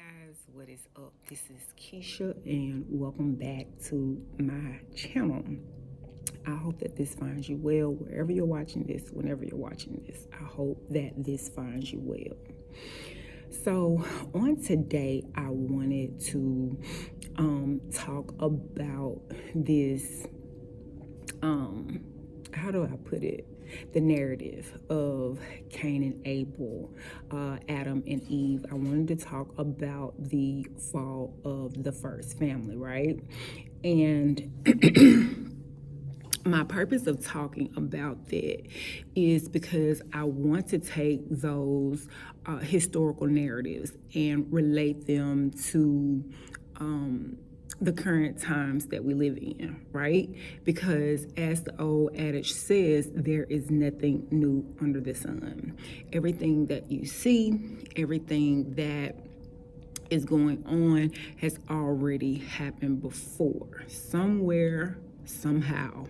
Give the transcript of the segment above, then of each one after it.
guys, what is up? This is Keisha and welcome back to my channel. I hope that this finds you well wherever you're watching this, whenever you're watching this. I hope that this finds you well. So on today, I wanted to talk about this, how do I put it? The narrative of Cain and Abel, Adam and Eve. I wanted to talk about the fall of the first family, right? And my purpose of talking about that is because I want to take those historical narratives and relate them to the current times that we live in, right? Because as the old adage says, there is nothing new under the sun. Everything that you see, everything that is going on has already happened before. Somewhere, somehow,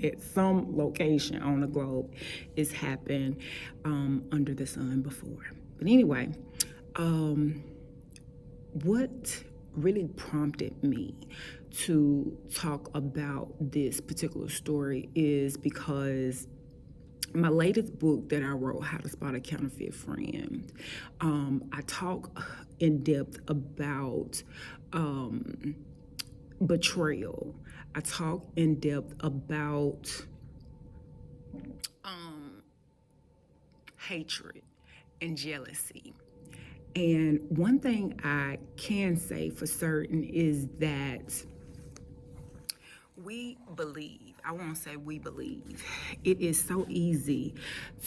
at some location on the globe, it's happened under the sun before. But anyway, what really prompted me to talk about this particular story is because my latest book that I wrote, How to Spot a Counterfeit Friend, I talk in depth about betrayal. I talk in depth about hatred and jealousy. And one thing I can say for certain is that we believe, I won't say we believe, it is so easy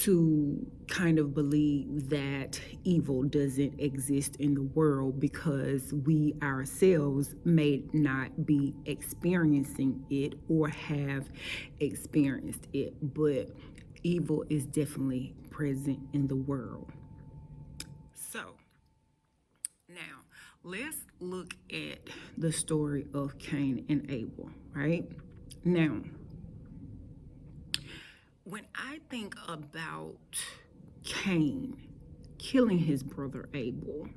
to kind of believe that evil doesn't exist in the world because we ourselves may not be experiencing it or have experienced it, but evil is definitely present in the world. So, now, let's look at the story of Cain and Abel, right? Now, when I think about Cain killing his brother Abel,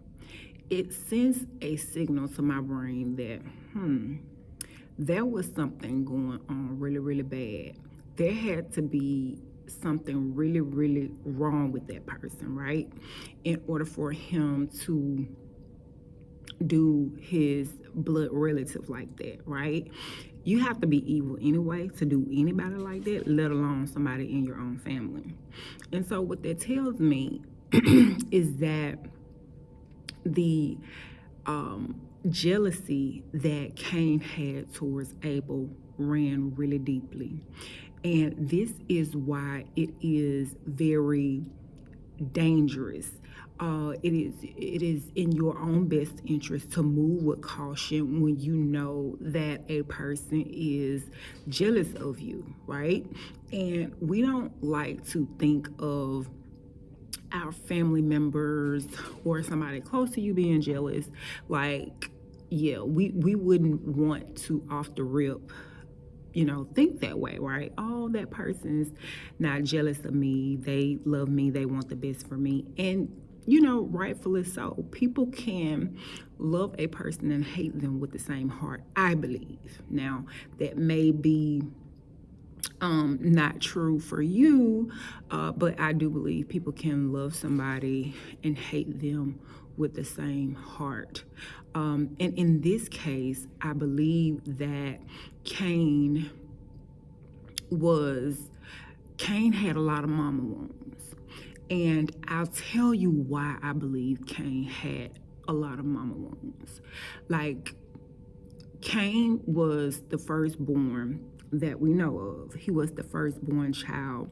it sends a signal to my brain that, there was something going on really, really bad. There had to be something really, really wrong with that person, right? In order for him to do his blood relative like that, right? You have to be evil anyway to do anybody like that, let alone somebody in your own family. And so what that tells me is that the jealousy that Cain had towards Abel ran really deeply. And this is why it is very dangerous. It is in your own best interest to move with caution when you know that a person is jealous of you, right? And we don't like to think of our family members or somebody close to you being jealous. Like, yeah, we wouldn't want to off the rip think that way, right? Oh, that person's not jealous of me. They love me. They want the best for me. And, rightfully so. People can love a person and hate them with the same heart, I believe. Now, that may be not true for you, but I do believe people can love somebody and hate them with the same heart. And in this case, I believe that Cain had a lot of mama wounds. And I'll tell you why I believe Cain had a lot of mama wounds. Like, Cain was the firstborn that we know of. He was the firstborn child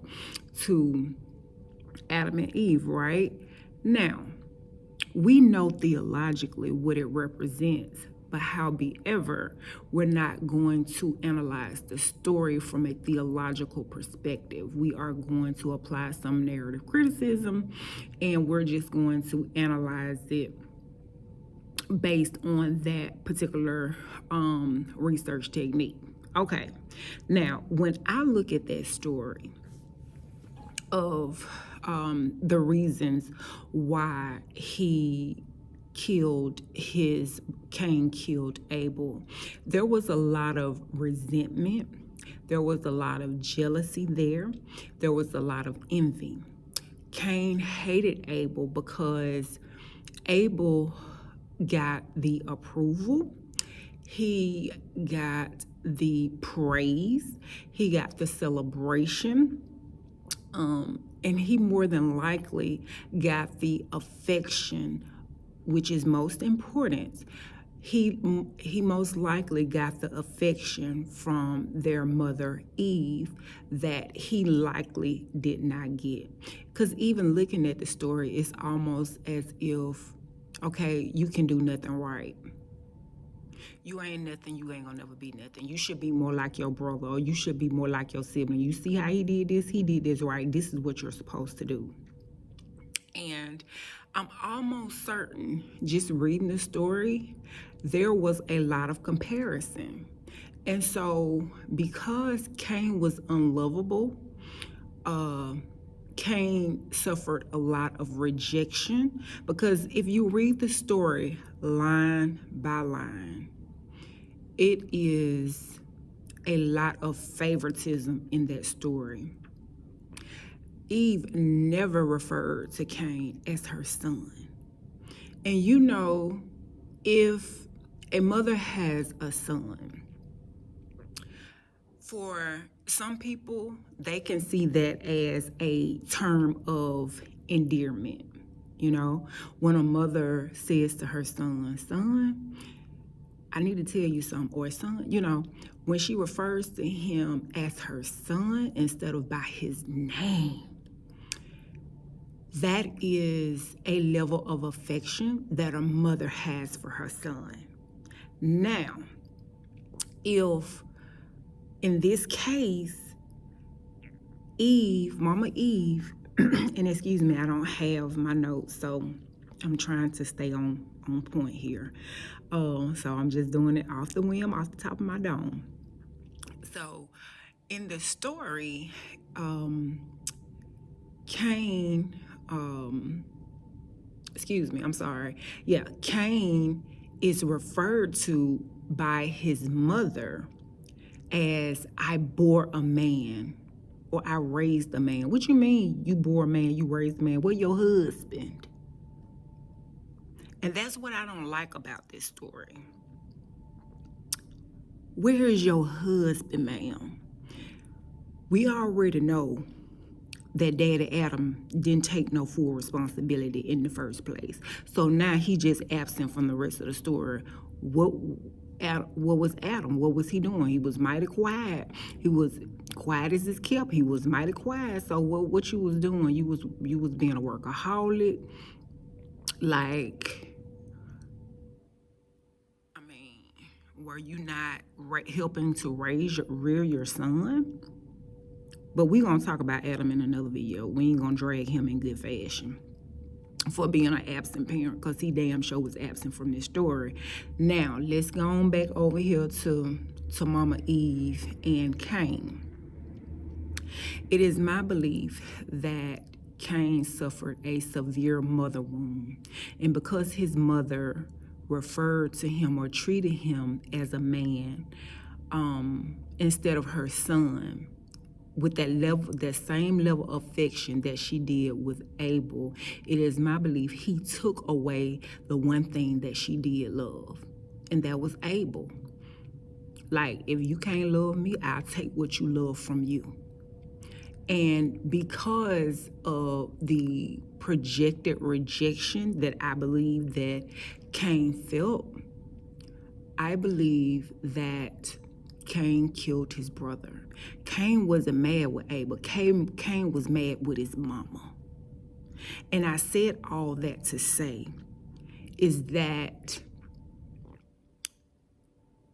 to Adam and Eve, right? Now, we know theologically what it represents, but however, we're not going to analyze the story from a theological perspective. We are going to apply some narrative criticism, and we're just going to analyze it based on that particular research technique. Okay, now when I look at that story of the reasons why he Cain killed Abel, there was a lot of resentment. There was a lot of jealousy there. There was a lot of envy. Cain hated Abel because Abel got the approval. He got the praise. He got the celebration. And he more than likely got the affection, which is most important. He most likely got the affection from their mother Eve that he likely did not get. Because even looking at the story, it's almost as if, okay, you can do nothing right. You ain't nothing, you ain't gonna never be nothing. You should be more like your brother, or you should be more like your sibling. You see how he did this right. This is what you're supposed to do. And I'm almost certain, just reading the story, there was a lot of comparison. And so, because Cain was unlovable, Cain suffered a lot of rejection. Because if you read the story line by line, it is a lot of favoritism in that story. Eve never referred to Cain as her son. And you know, if a mother has a son, for some people, they can see that as a term of endearment. You know, when a mother says to her son, I need to tell you something, or son, you know, when she refers to him as her son instead of by his name, that is a level of affection that a mother has for her son. Now, if in this case, Mama Eve, and excuse me, I don't have my notes, so I'm trying to stay on point here. So I'm just doing it off the whim, off the top of my dome. So in the story, Cain, Cain is referred to by his mother as I bore a man, or I raised a man. What you mean you bore a man, you raised a man? Where your husband? And that's what I don't like about this story. Where is your husband, ma'am? We already know that Daddy Adam didn't take no full responsibility in the first place. So now he just absent from the rest of the story. What was Adam? What was he doing? He was mighty quiet. He was quiet as it's kept. He was mighty quiet. So what you was doing? You was being a workaholic. Like, I mean, were you not helping to rear your son? But we're going to talk about Adam in another video. We ain't going to drag him in good fashion for being an absent parent, because he damn sure was absent from this story. Now, let's go on back over here to Mama Eve and Cain. It is my belief that Cain suffered a severe mother wound. And because his mother referred to him or treated him as a man instead of her son, with that same level of affection that she did with Abel, it is my belief he took away the one thing that she did love, and that was Abel. Like, if you can't love me, I'll take what you love from you. And because of the projected rejection that I believe that Cain felt, I believe that Cain killed his brother. Cain wasn't mad with Abel. Cain was mad with his mama. And I said all that to say is that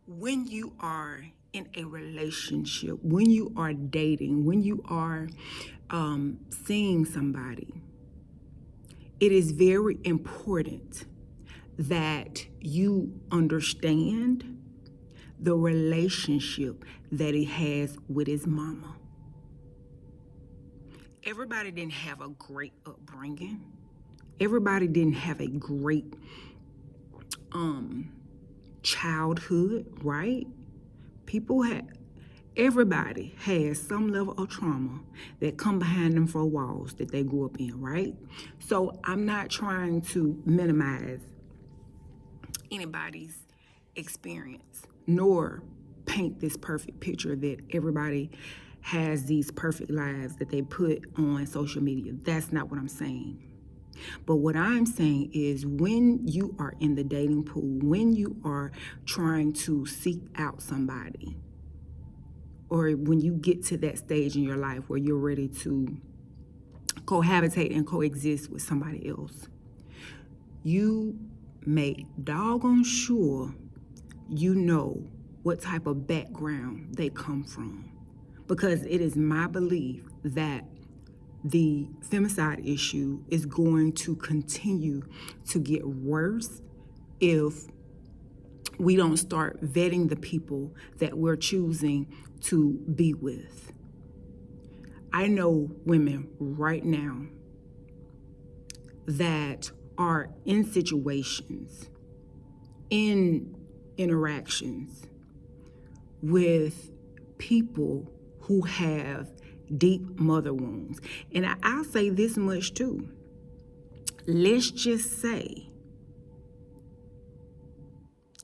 when you are in a relationship, when you are dating, when you are seeing somebody, it is very important that you understand the relationship that he has with his mama. Everybody didn't have a great upbringing. Everybody didn't have a great childhood, right? Everybody has some level of trauma that come behind them four walls that they grew up in, right? So I'm not trying to minimize anybody's experience, nor paint this perfect picture that everybody has these perfect lives that they put on social media. That's not what I'm saying. But what I'm saying is when you are in the dating pool, when you are trying to seek out somebody, or when you get to that stage in your life where you're ready to cohabitate and coexist with somebody else, you make doggone sure you know what type of background they come from. Because it is my belief that the femicide issue is going to continue to get worse if we don't start vetting the people that we're choosing to be with. I know women right now that are in situations, in interactions with people who have deep mother wounds. And I'll say this much too. Let's just say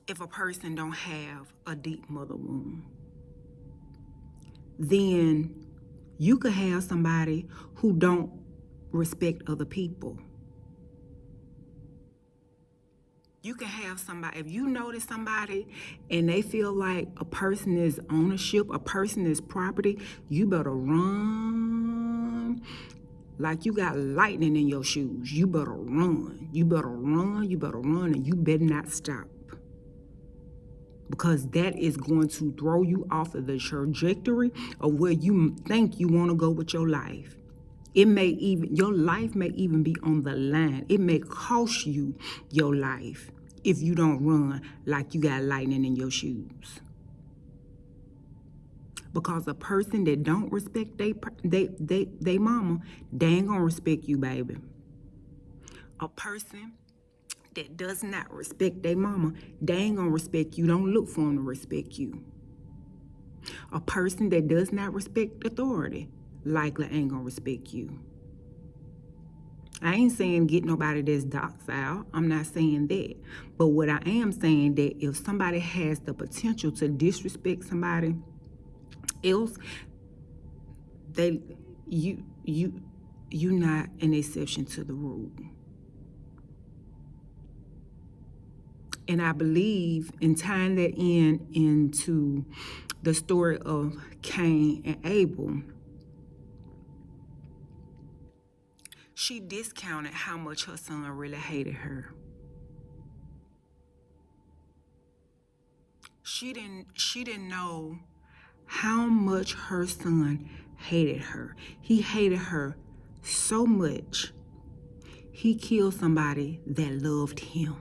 if a person don't have a deep mother wound, then you could have somebody who don't respect other people. You can have somebody, if you notice somebody and they feel like a person is ownership, a person is property, you better run like you got lightning in your shoes. You better run. You better run. You better run, and you better not stop. Because that is going to throw you off of the trajectory of where you think you want to go with your life. Your life may even be on the line. It may cost you your life if you don't run like you got lightning in your shoes. Because a person that don't respect they mama, they ain't gonna respect you, baby. A person that does not respect their mama, they ain't gonna respect you. Don't look for them to respect you. A person that does not respect authority likely ain't gonna respect you. I ain't saying get nobody that's docile. I'm not saying that. But what I am saying that if somebody has the potential to disrespect somebody else, you're not an exception to the rule. And I believe in tying that into the story of Cain and Abel, she discounted how much her son really hated her. She didn't know how much her son hated her. He hated her so much, he killed somebody that loved him.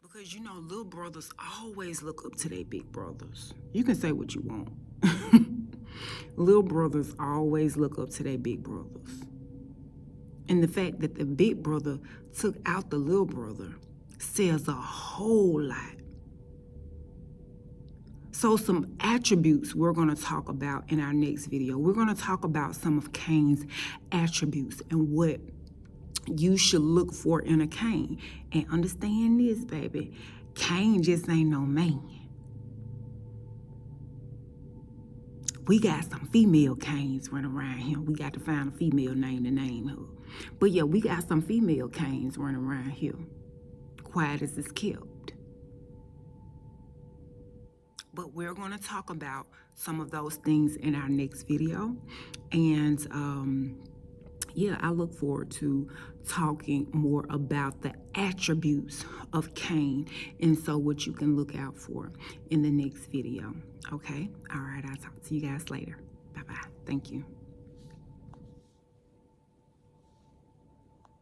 Because little brothers always look up to their big brothers. You can say what you want. Little brothers always look up to their big brothers. And the fact that the big brother took out the little brother says a whole lot. So some attributes we're going to talk about in our next video. We're going to talk about some of Cain's attributes and what you should look for in a Cain. And understand this, baby. Cain just ain't no man. We got some female Cains running around here. We got to find a female name to name her. But yeah, we got some female Cains running around here. Quiet as it's kept. But we're going to talk about some of those things in our next video. And I look forward to talking more about the attributes of Cain, and so what you can look out for in the next video. Okay? All right, I'll talk to you guys later. Bye-bye. Thank you.